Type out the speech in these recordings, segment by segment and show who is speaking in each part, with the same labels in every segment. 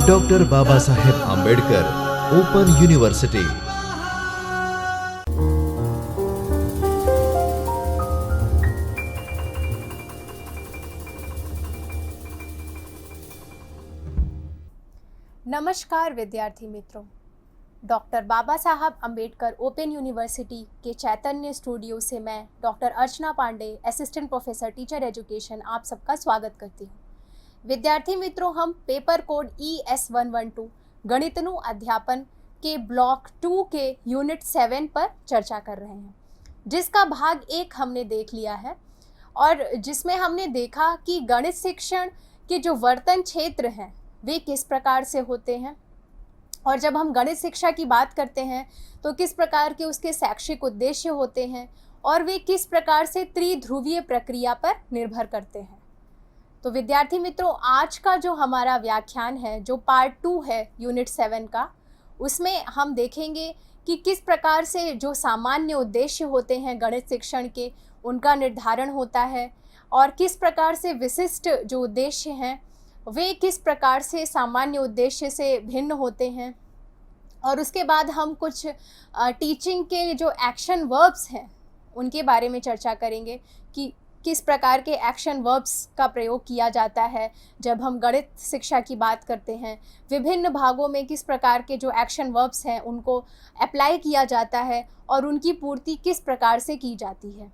Speaker 1: Doctor Baba Saheb Ambedkar open university.
Speaker 2: नमस्कार विद्यार्थी मित्रों, डॉक्टर बाबा साहब अम्बेडकर ओपन यूनिवर्सिटी के चैतन्य स्टूडियो से मैं doctor Archana Pandey, assistant professor teacher education, आप सबका स्वागत करती हूँ। विद्यार्थी मित्रों, हम पेपर कोड ES112 गणितनु अध्यापन के ब्लॉक 2 के यूनिट 7 पर चर्चा कर रहे हैं, जिसका भाग 1 हमने देख लिया है और जिसमें हमने देखा कि गणित शिक्षण के जो वर्तन क्षेत्र हैं वे किस प्रकार से होते हैं, और जब हम गणित शिक्षा की बात करते हैं तो किस प्रकार के उसके शैक्षिक उद्देश्य होते हैं और वे किस प्रकार से त्रिध्रुवीय प्रक्रिया पर निर्भर करते हैं। तो विद्यार्थी मित्रों, आज का जो हमारा व्याख्यान है, जो पार्ट 2 है यूनिट 7 का, उसमें हम देखेंगे कि किस प्रकार से जो सामान्य उद्देश्य होते हैं गणित शिक्षण के, उनका निर्धारण होता है और किस प्रकार से विशिष्ट जो उद्देश्य हैं वे किस प्रकार से सामान्य उद्देश्य से भिन्न होते हैं। और उसके बाद हम कुछ टीचिंग के जो एक्शन वर्ब्स हैं उनके बारे में चर्चा करेंगे कि किस प्रकार के एक्शन वर्ब्स का प्रयोग किया जाता है जब हम गणित शिक्षा की बात करते हैं। विभिन्न भागों में किस प्रकार के जो एक्शन वर्ब्स हैं उनको अप्लाई किया जाता है और उनकी पूर्ति किस प्रकार से की जाती है।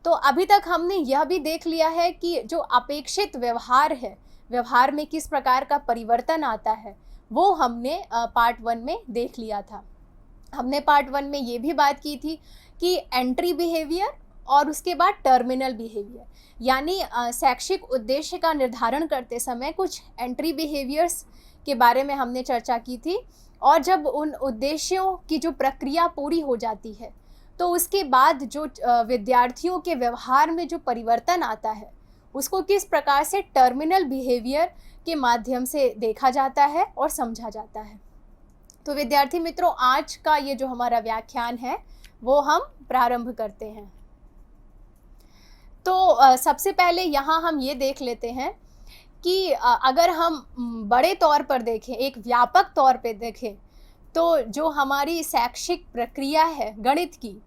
Speaker 2: तो अभी तक हमने यह भी देख लिया है कि जो अपेक्षित व्यवहार है, व्यवहार में किस प्रकार का परिवर्तन आता है, वो हमने पार्ट 1 में देख लिया था। हमने पार्ट 1 में ये भी बात की थी कि एंट्री बिहेवियर और उसके बाद टर्मिनल बिहेवियर, यानी शैक्षिक उद्देश्य का निर्धारण करते समय कुछ एंट्री बिहेवियर्स के बारे में हमने चर्चा की थी। और जब उन उद्देश्यों की जो प्रक्रिया पूरी हो जाती है तो उसके बाद जो विद्यार्थियों के व्यवहार में जो परिवर्तन आता है उसको किस प्रकार से टर्मिनल बिहेवियर के माध्यम से देखा जाता है और समझा जाता है। तो विद्यार्थी मित्रों, आज का ये जो हमारा व्याख्यान है वो हम प्रारंभ करते हैं। तो सबसे पहले यहाँ हम ये देख लेते हैं कि अगर हम बड़े तौर पर देखें, एक व्यापक तौर पे देखें, तो जो हमारी शैक्षिक प्रक्रिया है गणित की,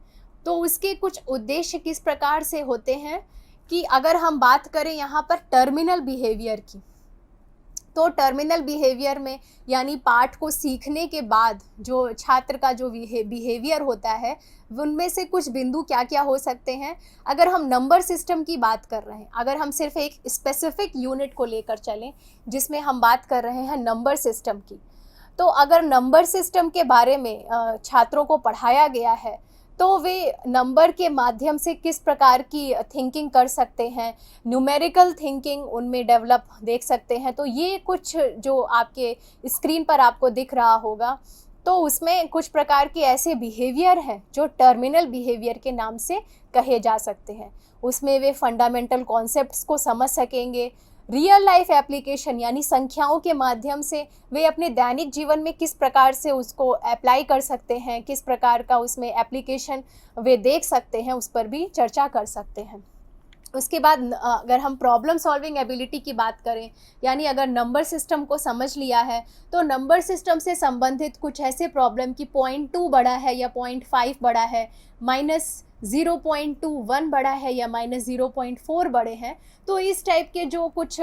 Speaker 2: तो उसके कुछ उद्देश्य किस प्रकार से होते हैं कि अगर हम बात करें यहाँ पर टर्मिनल बिहेवियर की, तो टर्मिनल बिहेवियर में यानी पाठ को सीखने के बाद जो छात्र का जो बिहेवियर होता है उनमें से कुछ बिंदु क्या क्या हो सकते हैं। अगर हम नंबर सिस्टम की बात कर रहे हैं, अगर हम सिर्फ एक स्पेसिफिक यूनिट को लेकर चलें जिसमें हम बात कर रहे हैं नंबर सिस्टम की, तो अगर नंबर सिस्टम के बारे में छात्रों को पढ़ाया गया है तो वे नंबर के माध्यम से किस प्रकार की थिंकिंग कर सकते हैं, न्यूमेरिकल थिंकिंग उनमें डेवलप देख सकते हैं। तो ये कुछ जो आपके स्क्रीन पर आपको दिख रहा होगा, तो उसमें कुछ प्रकार के ऐसे बिहेवियर हैं जो टर्मिनल बिहेवियर के नाम से कहे जा सकते हैं। उसमें वे फंडामेंटल कॉन्सेप्ट्स को समझ सकेंगे, रियल लाइफ एप्लीकेशन यानी संख्याओं के माध्यम से वे अपने दैनिक जीवन में किस प्रकार से उसको अप्लाई कर सकते हैं, किस प्रकार का उसमें एप्लीकेशन वे देख सकते हैं, उस पर भी चर्चा कर सकते हैं। उसके बाद अगर हम प्रॉब्लम सॉल्विंग एबिलिटी की बात करें, यानी अगर नंबर सिस्टम को समझ लिया है तो नंबर सिस्टम से संबंधित कुछ ऐसे प्रॉब्लम की 0.2 बड़ा है या 0.5 बड़ा है, -0.21 बड़ा है या -0.4 बड़े हैं, तो इस टाइप के जो कुछ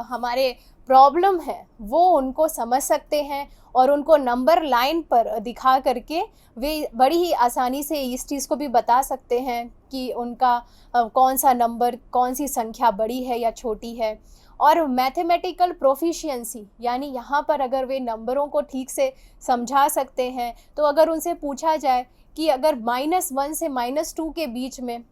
Speaker 2: हमारे प्रॉब्लम है वो उनको समझ सकते हैं और उनको नंबर लाइन पर दिखा करके वे बड़ी ही आसानी से इस चीज़ को भी बता सकते हैं कि उनका कौन सा नंबर, कौन सी संख्या बड़ी है या छोटी है। और मैथमेटिकल प्रोफिशिएंसी, यानी यहाँ पर अगर वे नंबरों को ठीक से समझा सकते हैं, तो अगर उनसे पूछा जाए कि अगर -1 से -2 के बीच में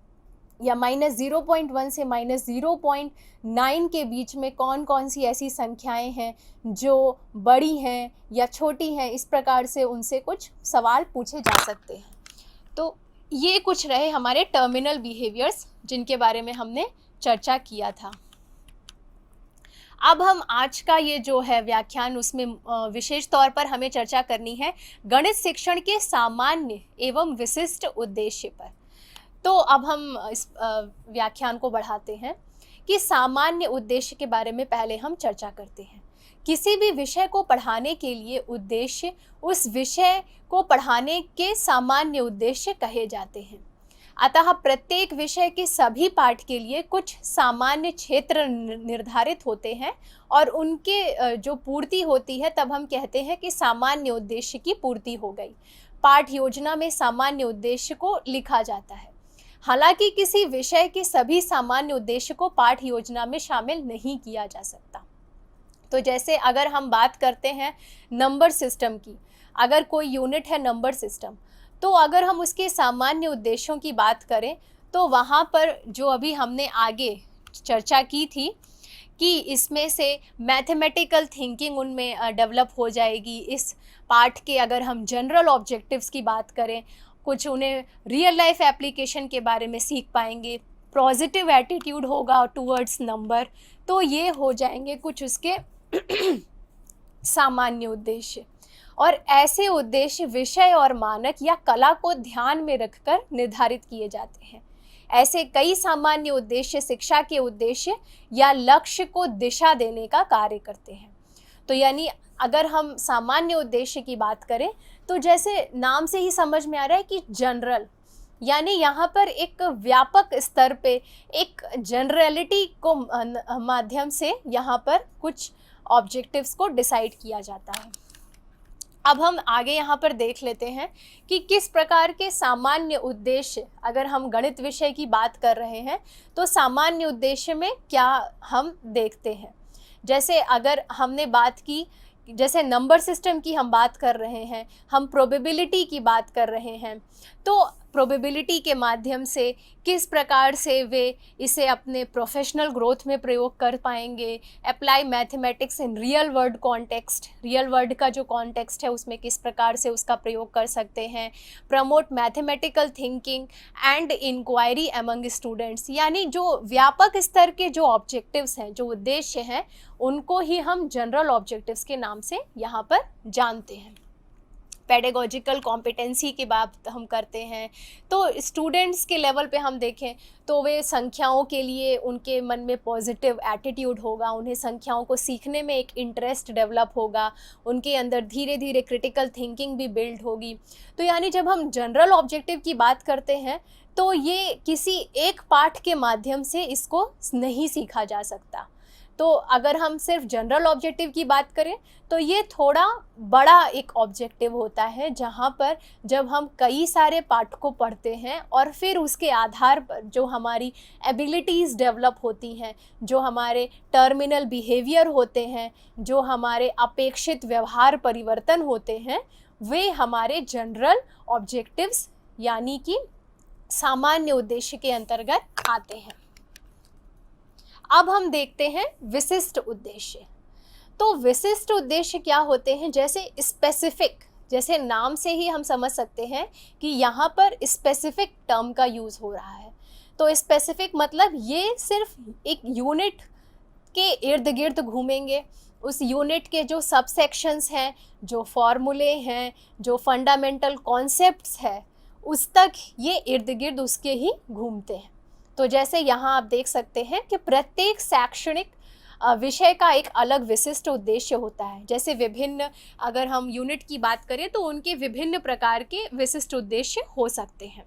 Speaker 2: या -0.1 से -0.9 के बीच में कौन कौन सी ऐसी संख्याएं हैं जो बड़ी हैं या छोटी हैं, इस प्रकार से उनसे कुछ सवाल पूछे जा सकते हैं। तो ये कुछ रहे हमारे टर्मिनल बिहेवियर्स जिनके बारे में हमने चर्चा किया था। अब हम आज का ये जो है व्याख्यान, उसमें विशेष तौर पर हमें चर्चा करनी है गणित शिक्षण के सामान्य एवं विशिष्ट उद्देश्य पर। तो अब हम इस व्याख्यान को बढ़ाते हैं कि सामान्य उद्देश्य के बारे में पहले हम चर्चा करते हैं। किसी भी विषय को पढ़ाने के लिए उद्देश्य उस विषय को पढ़ाने के सामान्य उद्देश्य कहे जाते हैं। अतः प्रत्येक विषय के सभी पाठ के लिए कुछ सामान्य क्षेत्र निर्धारित होते हैं और उनके जो पूर्ति होती है तब हम कहते हैं कि सामान्य उद्देश्य की पूर्ति हो गई। पाठ योजना में सामान्य उद्देश्य को लिखा जाता है। हालांकि किसी विषय के सभी सामान्य उद्देश्य को पाठ योजना में शामिल नहीं किया जा सकता। तो जैसे अगर हम बात करते हैं नंबर सिस्टम की, अगर कोई यूनिट है नंबर सिस्टम, तो अगर हम उसके सामान्य उद्देश्यों की बात करें तो वहाँ पर जो अभी हमने आगे चर्चा की थी कि इसमें से मैथमेटिकल थिंकिंग उनमें डेवलप हो जाएगी। इस पाठ के अगर हम जनरल ऑब्जेक्टिव्स की बात करें, कुछ उन्हें रियल लाइफ एप्लीकेशन के बारे में सीख पाएंगे, पॉजिटिव एटीट्यूड होगा टूवर्ड्स नंबर, तो ये हो जाएंगे कुछ उसके सामान्य उद्देश्य। और ऐसे उद्देश्य विषय और मानक या कला को ध्यान में रखकर निर्धारित किए जाते हैं। ऐसे कई सामान्य उद्देश्य शिक्षा के उद्देश्य या लक्ष्य को दिशा देने का कार्य करते हैं। तो यानी अगर हम सामान्य उद्देश्य की बात करें तो जैसे नाम से ही समझ में आ रहा है कि जनरल, यानी यहाँ पर एक व्यापक स्तर पे एक जनरलिटी को माध्यम से यहाँ पर कुछ ऑब्जेक्टिव्स को डिसाइड किया जाता है। अब हम आगे यहाँ पर देख लेते हैं कि किस प्रकार के सामान्य उद्देश्य, अगर हम गणित विषय की बात कर रहे हैं तो सामान्य उद्देश्य में क्या हम देखते हैं। जैसे अगर हमने बात की, जैसे नंबर सिस्टम की हम बात कर रहे हैं, हम प्रोबेबिलिटी की बात कर रहे हैं, तो प्रोबेबिलिटी के माध्यम से किस प्रकार से वे इसे अपने प्रोफेशनल ग्रोथ में प्रयोग कर पाएंगे। Apply mathematics in real world context, real world का जो कॉन्टेक्स्ट है उसमें किस प्रकार से उसका प्रयोग कर सकते हैं। Promote mathematical thinking and inquiry among students, यानी जो व्यापक स्तर के जो ऑब्जेक्टिव्स हैं, जो उद्देश्य हैं, उनको ही हम जनरल ऑब्जेक्टिव्स के नाम से यहाँ पर जानते हैं। पेडागोजिकल कॉम्पिटेंसी की बात हम करते हैं तो स्टूडेंट्स के लेवल पे हम देखें तो वे संख्याओं के लिए उनके मन में पॉजिटिव एटीट्यूड होगा, उन्हें संख्याओं को सीखने में एक इंटरेस्ट डेवलप होगा, उनके अंदर धीरे धीरे क्रिटिकल थिंकिंग भी बिल्ड होगी। तो यानी जब हम जनरल ऑब्जेक्टिव की बात करते हैं तो ये किसी एक पाठ के माध्यम से इसको नहीं सीखा जा सकता। तो अगर हम सिर्फ जनरल ऑब्जेक्टिव की बात करें तो ये थोड़ा बड़ा एक ऑब्जेक्टिव होता है, जहाँ पर जब हम कई सारे पाठ को पढ़ते हैं और फिर उसके आधार पर जो हमारी एबिलिटीज़ डेवलप होती हैं, जो हमारे टर्मिनल बिहेवियर होते हैं, जो हमारे अपेक्षित व्यवहार परिवर्तन होते हैं, वे हमारे जनरल ऑब्जेक्टिव्स यानी कि सामान्य उद्देश्य के अंतर्गत आते हैं। अब हम देखते हैं विशिष्ट उद्देश्य। तो विशिष्ट उद्देश्य क्या होते हैं? जैसे स्पेसिफिक, जैसे नाम से ही हम समझ सकते हैं कि यहाँ पर स्पेसिफिक टर्म का यूज़ हो रहा है। तो स्पेसिफिक मतलब ये सिर्फ एक यूनिट के इर्द गिर्द घूमेंगे, उस यूनिट के जो सब सेक्शंस हैं, जो फॉर्मूले हैं, जो फंडामेंटल कॉन्सेप्ट्स हैं, उस तक ये इर्द गिर्द उसके ही घूमते हैं। तो जैसे यहाँ आप देख सकते हैं कि प्रत्येक शैक्षणिक विषय का एक अलग विशिष्ट उद्देश्य होता है। जैसे विभिन्न, अगर हम यूनिट की बात करें तो उनके विभिन्न प्रकार के विशिष्ट उद्देश्य हो सकते हैं।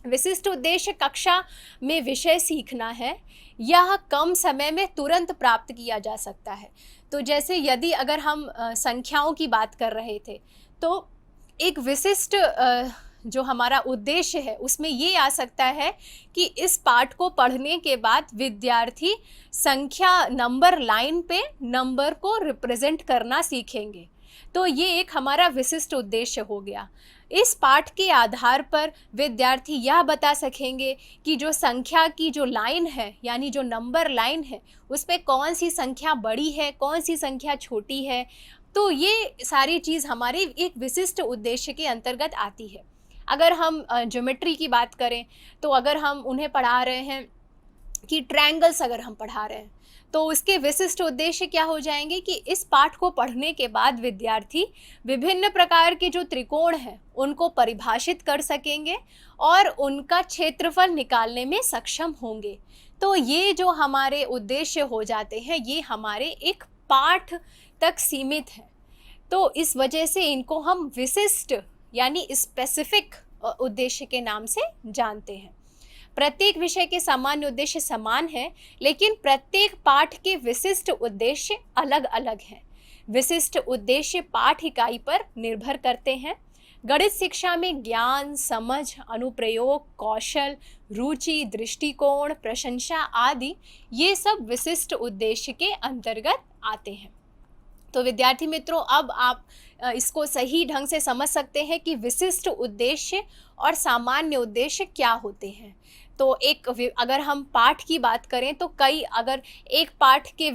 Speaker 2: विशिष्ट उद्देश्य कक्षा में विषय सीखना है, यह कम समय में तुरंत प्राप्त किया जा सकता है। तो जैसे यदि अगर हम संख्याओं की बात कर रहे थे तो एक विशिष्ट जो हमारा उद्देश्य है उसमें ये आ सकता है कि इस पाठ को पढ़ने के बाद विद्यार्थी संख्या नंबर लाइन पे नंबर को रिप्रेजेंट करना सीखेंगे। तो ये एक हमारा विशिष्ट उद्देश्य हो गया। इस पाठ के आधार पर विद्यार्थी यह बता सकेंगे कि जो संख्या की जो लाइन है, यानी जो नंबर लाइन है, उस पे कौन सी संख्या बड़ी है, कौन सी संख्या छोटी है। तो ये सारी चीज़ हमारे एक विशिष्ट उद्देश्य के अंतर्गत आती है। अगर हम ज्योमेट्री की बात करें तो अगर हम उन्हें पढ़ा रहे हैं कि ट्रायंगल्स अगर हम पढ़ा रहे हैं तो उसके विशिष्ट उद्देश्य क्या हो जाएंगे कि इस पाठ को पढ़ने के बाद विद्यार्थी विभिन्न प्रकार के जो त्रिकोण हैं उनको परिभाषित कर सकेंगे और उनका क्षेत्रफल निकालने में सक्षम होंगे। तो ये जो हमारे उद्देश्य हो जाते हैं ये हमारे एक पाठ तक सीमित है। तो इस वजह से इनको हम विशिष्ट यानी स्पेसिफिक उद्देश्य के नाम से जानते हैं। प्रत्येक विषय के सामान्य उद्देश्य समान है, लेकिन प्रत्येक पाठ के विशिष्ट उद्देश्य अलग अलग हैं। विशिष्ट उद्देश्य पाठ इकाई पर निर्भर करते हैं। गणित शिक्षा में ज्ञान, समझ, अनुप्रयोग, कौशल, रुचि, दृष्टिकोण, प्रशंसा आदि ये सब विशिष्ट उद्देश्य के अंतर्गत आते हैं। तो विद्यार्थी मित्रों, अब आप इसको सही ढंग से समझ सकते हैं कि विशिष्ट उद्देश्य और सामान्य उद्देश्य क्या होते हैं। तो अगर हम पाठ की बात करें तो अगर एक पाठ के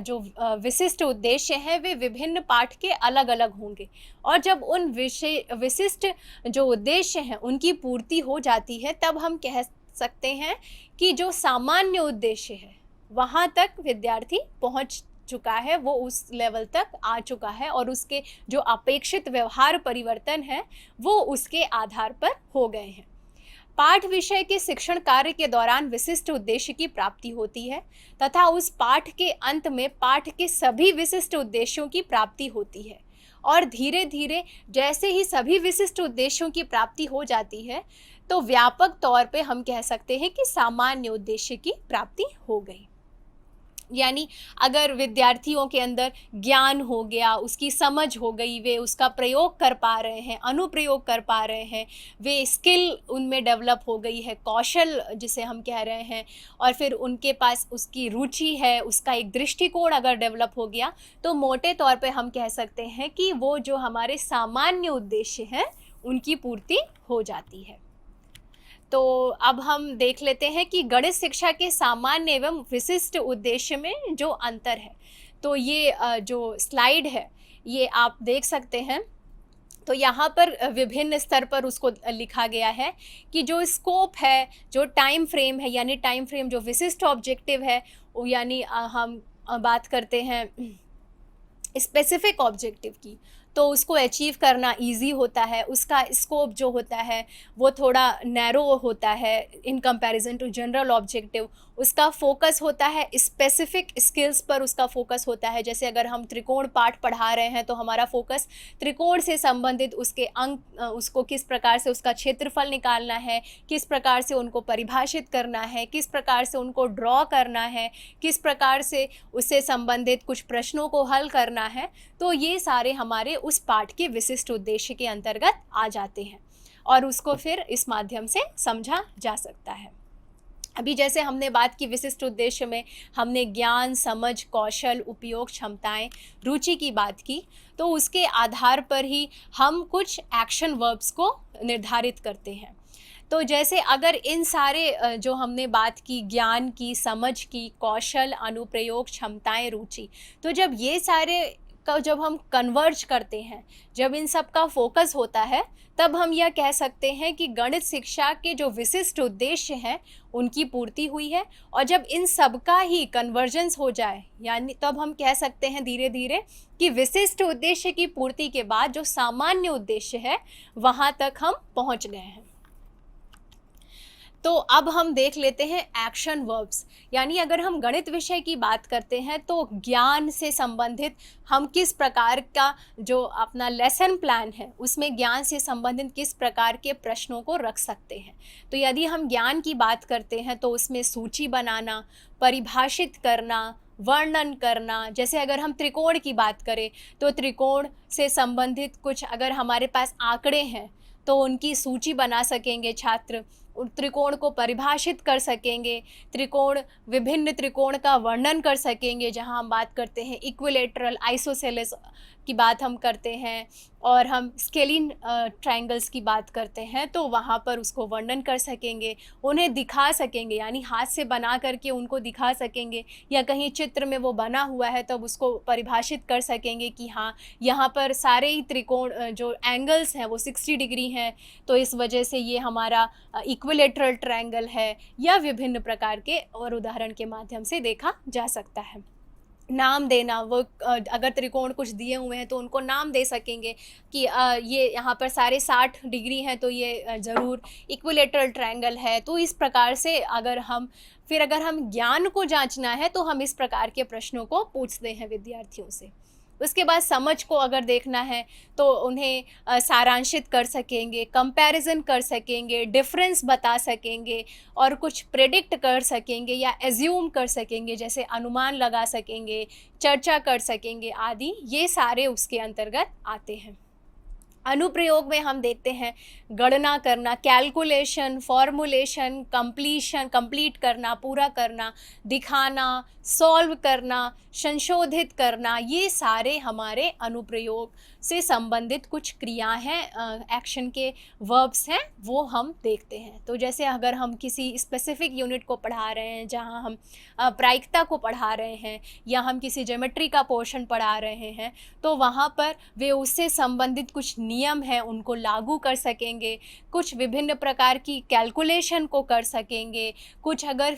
Speaker 2: जो विशिष्ट उद्देश्य हैं वे विभिन्न पाठ के अलग अलग होंगे, और जब उन विशिष्ट जो उद्देश्य हैं उनकी पूर्ति हो जाती है तब हम कह सकते हैं कि जो सामान्य उद्देश्य है वहाँ तक विद्यार्थी पहुँच चुका है, वो उस लेवल तक आ चुका है और उसके जो अपेक्षित व्यवहार परिवर्तन है वो उसके आधार पर हो गए हैं। पाठ विषय के शिक्षण कार्य के दौरान विशिष्ट उद्देश्य की प्राप्ति होती है तथा उस पाठ के अंत में पाठ के सभी विशिष्ट उद्देश्यों की प्राप्ति होती है, और धीरे धीरे जैसे ही सभी विशिष्ट उद्देश्यों की प्राप्ति हो जाती है तो व्यापक तौर पे हम कह सकते हैं कि सामान्य उद्देश्य की प्राप्ति हो गई। यानी अगर विद्यार्थियों के अंदर ज्ञान हो गया, उसकी समझ हो गई, वे उसका प्रयोग कर पा रहे हैं, अनुप्रयोग कर पा रहे हैं, वे स्किल उनमें डेवलप हो गई है, कौशल जिसे हम कह रहे हैं, और फिर उनके पास उसकी रुचि है, उसका एक दृष्टिकोण अगर डेवलप हो गया, तो मोटे तौर पे हम कह सकते हैं कि वो जो हमारे सामान्य उद्देश्य हैं उनकी पूर्ति हो जाती है। तो अब हम देख लेते हैं कि गणित शिक्षा के सामान्य एवं विशिष्ट उद्देश्य में जो अंतर है। तो ये जो स्लाइड है ये आप देख सकते हैं। तो यहाँ पर विभिन्न स्तर पर उसको लिखा गया है कि जो स्कोप है, जो टाइम फ्रेम है, यानी टाइम फ्रेम जो विशिष्ट ऑब्जेक्टिव है, यानी हम बात करते हैं स्पेसिफिक ऑब्जेक्टिव की, तो उसको अचीव करना इजी होता है। उसका स्कोप जो होता है वो थोड़ा नैरो होता है in comparison to general objective. उसका फोकस होता है स्पेसिफिक स्किल्स पर, उसका फोकस होता है। जैसे अगर हम त्रिकोण पाठ पढ़ा रहे हैं तो हमारा फोकस त्रिकोण से संबंधित उसके अंक, उसको किस प्रकार से उसका क्षेत्रफल निकालना है, किस प्रकार से उनको परिभाषित करना है, किस प्रकार से उनको ड्रॉ करना है, किस प्रकार से उससे संबंधित कुछ प्रश्नों को हल करना है। तो ये सारे हमारे उस पाठ के विशिष्ट उद्देश्य के अंतर्गत आ जाते हैं और उसको फिर इस माध्यम से समझा जा सकता है। अभी जैसे हमने बात की विशिष्ट उद्देश्य में हमने ज्ञान, समझ, कौशल, उपयोग, क्षमताएं, रुचि की बात की, तो उसके आधार पर ही हम कुछ एक्शन वर्ब्स को निर्धारित करते हैं। तो जैसे अगर इन सारे जो हमने बात की ज्ञान की, समझ की, कौशल, अनुप्रयोग, क्षमताएं, रुचि, तो जब ये सारे का जब हम कन्वर्ज करते हैं, जब इन सब का फोकस होता है, तब हम यह कह सकते हैं कि गणित शिक्षा के जो विशिष्ट उद्देश्य हैं उनकी पूर्ति हुई है। और जब इन सब का ही कन्वर्जेंस हो जाए, यानी तब हम कह सकते हैं धीरे धीरे कि विशिष्ट उद्देश्य की पूर्ति के बाद जो सामान्य उद्देश्य है वहाँ तक हम पहुँच गए हैं। तो अब हम देख लेते हैं एक्शन वर्ब्स। यानी अगर हम गणित विषय की बात करते हैं तो ज्ञान से संबंधित हम किस प्रकार का जो अपना लेसन प्लान है उसमें ज्ञान से संबंधित किस प्रकार के प्रश्नों को रख सकते हैं। तो यदि हम ज्ञान की बात करते हैं तो उसमें सूची बनाना, परिभाषित करना, वर्णन करना। जैसे अगर हम त्रिकोण की बात करें तो त्रिकोण से संबंधित कुछ अगर हमारे पास आंकड़े हैं तो उनकी सूची बना सकेंगे छात्र, त्रिकोण को परिभाषित कर सकेंगे, विभिन्न त्रिकोण का वर्णन कर सकेंगे। जहां हम बात करते हैं इक्विलेटरल, आइसोसेलेस की बात हम करते हैं, और हम स्केलिन ट्रायंगल्स की बात करते हैं तो वहाँ पर उसको वर्णन कर सकेंगे, उन्हें दिखा सकेंगे, यानी हाथ से बना करके उनको दिखा सकेंगे, या कहीं चित्र में वो बना हुआ है तब उसको परिभाषित कर सकेंगे कि हाँ यहाँ पर सारे ही त्रिकोण जो एंगल्स हैं वो 60 डिग्री हैं, तो इस वजह से ये हमारा इक्विलेटरल ट्रायंगल है, या विभिन्न प्रकार के और उदाहरण के माध्यम से देखा जा सकता है। नाम देना, वो अगर त्रिकोण कुछ दिए हुए हैं तो उनको नाम दे सकेंगे कि ये यहाँ पर सारे 60 डिग्री हैं तो ये ज़रूर इक्विलेटरल ट्रायंगल है। तो इस प्रकार से अगर हम ज्ञान को जांचना है तो हम इस प्रकार के प्रश्नों को पूछते हैं विद्यार्थियों से। उसके बाद समझ को अगर देखना है तो उन्हें सारांशित कर सकेंगे, कंपैरिजन कर सकेंगे, डिफरेंस बता सकेंगे और कुछ प्रेडिक्ट कर सकेंगे या एज्यूम कर सकेंगे, जैसे अनुमान लगा सकेंगे, चर्चा कर सकेंगे आदि, ये सारे उसके अंतर्गत आते हैं। अनुप्रयोग में हम देखते हैं गणना करना, कैलकुलेशन, फॉर्मुलेशन, कंप्लीट करना, पूरा करना, दिखाना, सॉल्व करना, संशोधित करना, ये सारे हमारे अनुप्रयोग से संबंधित कुछ क्रियाएं हैं, एक्शन के वर्ब्स हैं, वो हम देखते हैं। तो जैसे अगर हम किसी स्पेसिफिक यूनिट को पढ़ा रहे हैं, जहाँ हम प्रायिकता को पढ़ा रहे हैं या हम किसी ज्योमेट्री का पोर्शन पढ़ा रहे हैं, तो वहाँ पर वे उससे संबंधित कुछ नियम हैं उनको लागू कर सकेंगे, कुछ विभिन्न प्रकार की कैलकुलेशन को कर सकेंगे, कुछ अगर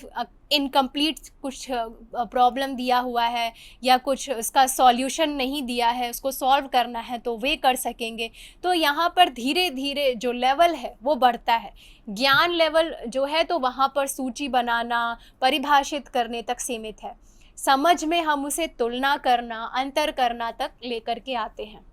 Speaker 2: इनकम्प्लीट कुछ प्रॉब्लम दिया हुआ है या कुछ उसका सॉल्यूशन नहीं दिया है, उसको सॉल्व करना है तो वे कर सकेंगे। तो यहाँ पर धीरे धीरे जो लेवल है वो बढ़ता है। ज्ञान लेवल जो है तो वहाँ पर सूची बनाना, परिभाषित करने तक सीमित है। समझ में हम उसे तुलना करना, अंतर करना तक लेकर के आते हैं।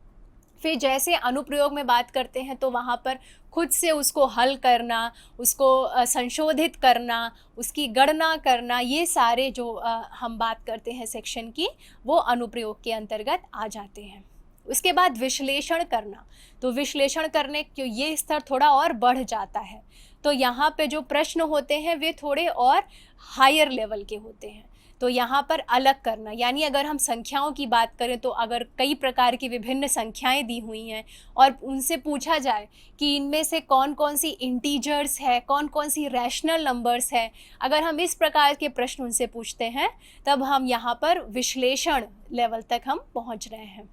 Speaker 2: फिर जैसे अनुप्रयोग में बात करते हैं तो वहाँ पर खुद से उसको हल करना, उसको संशोधित करना, उसकी गणना करना, ये सारे जो हम बात करते हैं सेक्शन की, वो अनुप्रयोग के अंतर्गत आ जाते हैं। उसके बाद विश्लेषण करना, तो विश्लेषण करने क्यों ये स्तर थोड़ा और बढ़ जाता है। तो यहाँ पे जो प्रश्न होते हैं वे थोड़े और हायर लेवल के होते हैं। तो यहाँ पर अलग करना, यानी अगर हम संख्याओं की बात करें तो अगर कई प्रकार की विभिन्न संख्याएं दी हुई हैं और उनसे पूछा जाए कि इनमें से कौन कौन सी इंटीजर्स है, कौन कौन सी रैशनल नंबर्स है, अगर हम इस प्रकार के प्रश्न उनसे पूछते हैं तब हम यहाँ पर विश्लेषण लेवल तक हम पहुँच रहे हैं।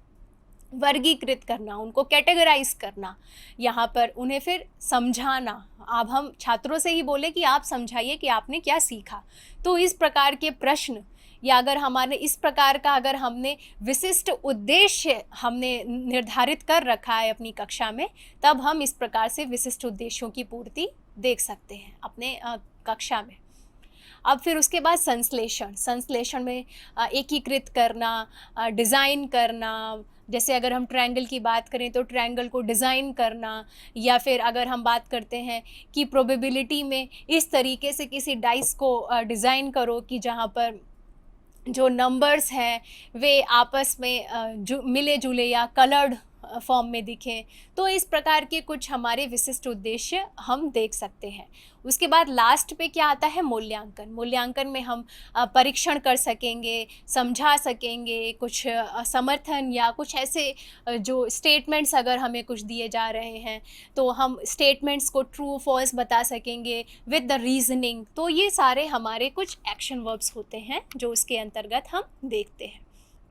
Speaker 2: वर्गीकृत करना, उनको कैटेगराइज करना, यहाँ पर उन्हें फिर समझाना। अब हम छात्रों से ही बोले कि आप समझाइए कि आपने क्या सीखा। तो इस प्रकार के प्रश्न या अगर हमारे इस प्रकार का अगर हमने विशिष्ट उद्देश्य हमने निर्धारित कर रखा है अपनी कक्षा में, तब हम इस प्रकार से विशिष्ट उद्देश्यों की पूर्ति देख सकते हैं अपने कक्षा में। अब फिर उसके बाद संश्लेषण में एकीकृत करना, डिज़ाइन करना, जैसे अगर हम ट्रायंगल की बात करें तो ट्रायंगल को डिज़ाइन करना, या फिर अगर हम बात करते हैं कि प्रोबेबिलिटी में इस तरीके से किसी डाइस को डिज़ाइन करो कि जहाँ पर जो नंबर्स हैं वे आपस में मिले जुले या कलर्ड फॉर्म में दिखें। तो इस प्रकार के कुछ हमारे विशिष्ट उद्देश्य हम देख सकते हैं। उसके बाद लास्ट पे क्या आता है, मूल्यांकन में हम परीक्षण कर सकेंगे, समझा सकेंगे, कुछ समर्थन या कुछ ऐसे जो स्टेटमेंट्स अगर हमें कुछ दिए जा रहे हैं तो हम स्टेटमेंट्स को ट्रू फॉल्स बता सकेंगे विद द रीजनिंग। तो ये सारे हमारे कुछ एक्शन वर्ब्स होते हैं जो उसके अंतर्गत हम देखते हैं।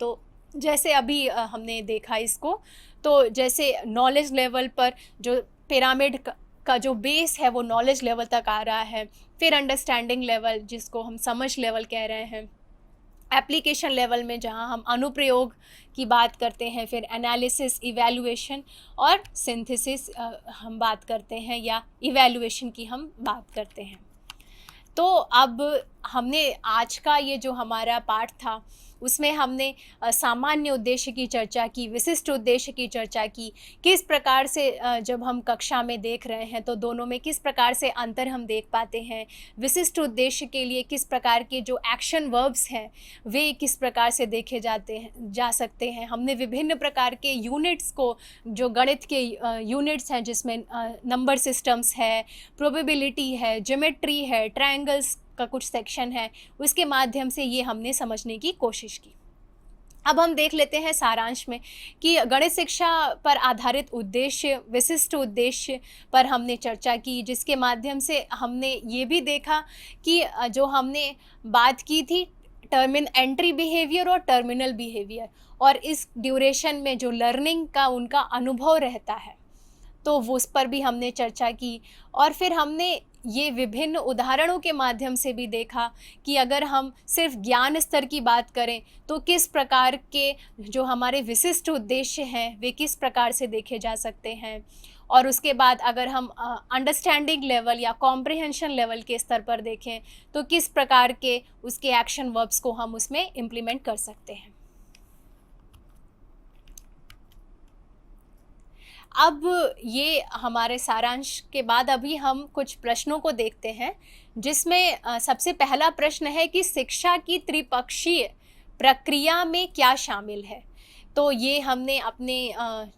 Speaker 2: तो जैसे अभी हमने देखा इसको, तो जैसे नॉलेज लेवल पर जो पिरामिड का जो बेस है वो नॉलेज लेवल तक आ रहा है, फिर अंडरस्टैंडिंग लेवल जिसको हम समझ लेवल कह रहे हैं, एप्लीकेशन लेवल में जहाँ हम अनुप्रयोग की बात करते हैं, फिर एनालिसिस, इवैल्यूएशन और सिंथेसिस हम बात करते हैं या इवैल्यूएशन की हम बात करते हैं। तो अब हमने आज का ये जो हमारा पाठ था उसमें हमने सामान्य उद्देश्य की चर्चा की, विशिष्ट उद्देश्य की चर्चा की, किस प्रकार से जब हम कक्षा में देख रहे हैं तो दोनों में किस प्रकार से अंतर हम देख पाते हैं, विशिष्ट उद्देश्य के लिए किस प्रकार के जो एक्शन वर्ब्स हैं वे किस प्रकार से देखे जा सकते हैं। हमने विभिन्न प्रकार के यूनिट्स को, जो गणित के यूनिट्स हैं जिसमें नंबर सिस्टम्स है, प्रोबेबिलिटी है, ज्योमेट्री है, ट्रायंगल्स का कुछ सेक्शन है, उसके माध्यम से ये हमने समझने की कोशिश की। अब हम देख लेते हैं सारांश में कि गणित शिक्षा पर आधारित उद्देश्य, विशिष्ट उद्देश्य पर हमने चर्चा की, जिसके माध्यम से हमने ये भी देखा कि जो हमने बात की थी एंट्री बिहेवियर और टर्मिनल बिहेवियर, और इस ड्यूरेशन में जो लर्निंग का उनका अनुभव रहता है तो वो उस पर भी हमने चर्चा की। और फिर हमने ये विभिन्न उदाहरणों के माध्यम से भी देखा कि अगर हम सिर्फ ज्ञान स्तर की बात करें तो किस प्रकार के जो हमारे विशिष्ट उद्देश्य हैं वे किस प्रकार से देखे जा सकते हैं, और उसके बाद अगर हम अंडरस्टैंडिंग लेवल या कॉम्प्रिहेंशन लेवल के स्तर पर देखें तो किस प्रकार के उसके एक्शन वर्ब्स को हम उसमें इम्प्लीमेंट कर सकते हैं। अब ये हमारे सारांश के बाद अभी हम कुछ प्रश्नों को देखते हैं, जिसमें सबसे पहला प्रश्न है कि शिक्षा की त्रिपक्षीय प्रक्रिया में क्या शामिल है। तो ये हमने अपने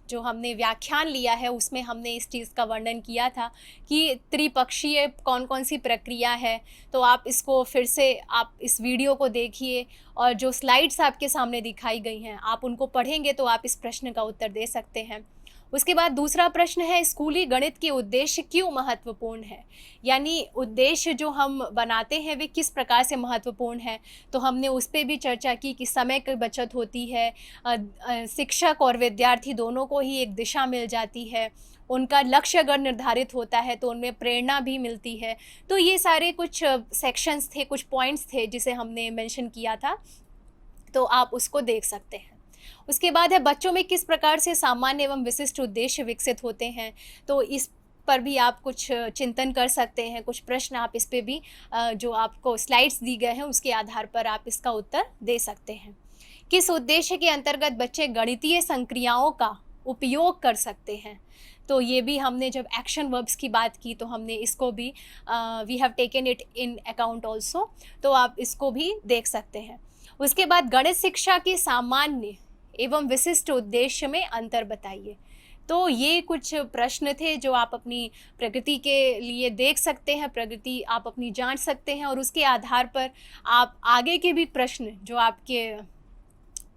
Speaker 2: जो हमने व्याख्यान लिया है उसमें हमने इस चीज़ का वर्णन किया था कि त्रिपक्षीय कौन कौन सी प्रक्रिया है। तो आप इसको फिर से आप इस वीडियो को देखिए और जो स्लाइड्स आपके सामने दिखाई गई हैं आप उनको पढ़ेंगे तो आप इस प्रश्न का उत्तर दे सकते हैं। उसके बाद दूसरा प्रश्न है स्कूली गणित के उद्देश्य क्यों महत्वपूर्ण है, यानी उद्देश्य जो हम बनाते हैं वे किस प्रकार से महत्वपूर्ण है। तो हमने उस पर भी चर्चा की कि समय की बचत होती है, शिक्षक और विद्यार्थी दोनों को ही एक दिशा मिल जाती है, उनका लक्ष्य अगर निर्धारित होता है तो उनमें प्रेरणा भी मिलती है। तो ये सारे कुछ सेक्शंस थे, कुछ पॉइंट्स थे जिसे हमने मेंशन किया था, तो आप उसको देख सकते हैं। उसके बाद है बच्चों में किस प्रकार से सामान्य एवं विशिष्ट उद्देश्य विकसित होते हैं। तो इस पर भी आप कुछ चिंतन कर सकते हैं, कुछ प्रश्न आप इस पे भी जो आपको स्लाइड्स दी गए हैं उसके आधार पर आप इसका उत्तर दे सकते हैं। किस उद्देश्य के अंतर्गत बच्चे गणितीय संक्रियाओं का उपयोग कर सकते हैं। तो ये भी हमने जब एक्शन वर्ब्स की बात की तो हमने इसको भी we have taken it in account also, तो आप इसको भी देख सकते हैं। उसके बाद गणित शिक्षा के सामान्य एवं विशिष्ट उद्देश्य में अंतर बताइए। तो ये कुछ प्रश्न थे जो आप अपनी प्रगति के लिए देख सकते हैं, प्रगति आप अपनी जांच सकते हैं और उसके आधार पर आप आगे के भी प्रश्न जो आपके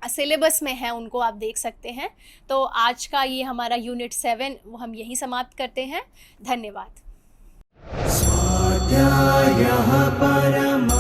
Speaker 2: सिलेबस में हैं उनको आप देख सकते हैं। तो आज का ये हमारा यूनिट 7 वो हम यहीं समाप्त करते हैं। धन्यवाद।
Speaker 3: स्वाध्यायः परमः